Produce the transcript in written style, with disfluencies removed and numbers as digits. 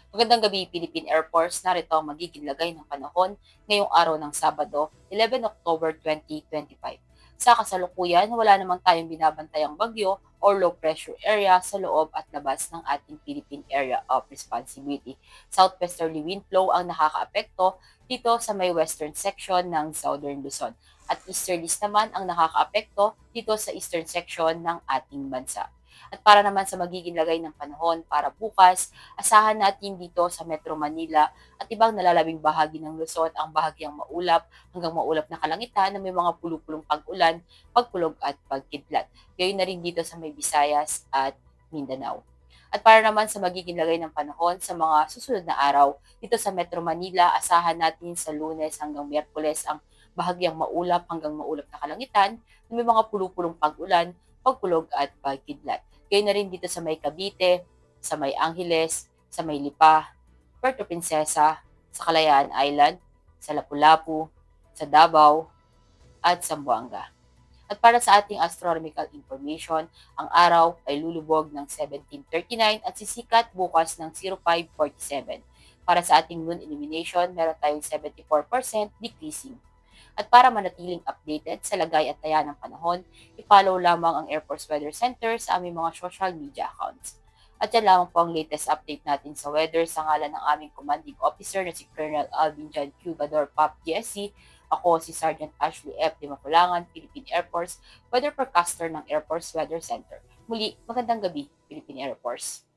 Magandang gabi, Philippine Air Force. Narito ang magiging lagay ng panahon ngayong araw ng Sabado, 11 October 2025. Sa kasalukuyan, wala namang tayong binabantayang bagyo or low pressure area sa loob at labas ng ating Philippine Area of Responsibility. Southwesterly wind flow ang nakakaapekto dito sa may western section ng Southern Luzon at easterlies naman ang nakakaapekto dito sa eastern section ng ating bansa. At para naman sa magiging lagay ng panahon para bukas, asahan natin dito sa Metro Manila at ibang nalalabing bahagi ng Luzon ang bahagyang maulap hanggang maulap na kalangitan na may mga pulupulong pag-ulan, pagkulog at pagkidlat. Gayon na rin dito sa may Visayas at Mindanao. At para naman sa magiging lagay ng panahon sa mga susunod na araw, dito sa Metro Manila, asahan natin sa Lunes hanggang Miyerkules ang bahagyang maulap hanggang maulap na kalangitan na may mga pulupulong pag-ulan, pagkulog at pagkidlat. Gayon na rin dito sa may Cavite, sa may Angeles, sa may Lipa, Puerto Princesa, sa Kalayaan Island, sa Lapu-Lapu, sa Davao, at Zamboanga. At para sa ating astronomical information, ang araw ay lulubog ng 17:39 at sisikat bukas ng 05:47. Para sa ating moon illumination, meron tayong 74% decreasing. At para manatiling updated sa lagay at taya ng panahon, i-follow lamang ang Air Force Weather Center sa aming mga social media accounts. At yan lamang po ang latest update natin sa weather sa ngalan ng aming commanding officer na si Colonel Alvin John Cubador PAP GSC. Ako si Sergeant Ashley F. de Mapulangan, Philippine Air Force, weather forecaster ng Air Force Weather Center. Muli, magandang gabi, Philippine Air Force.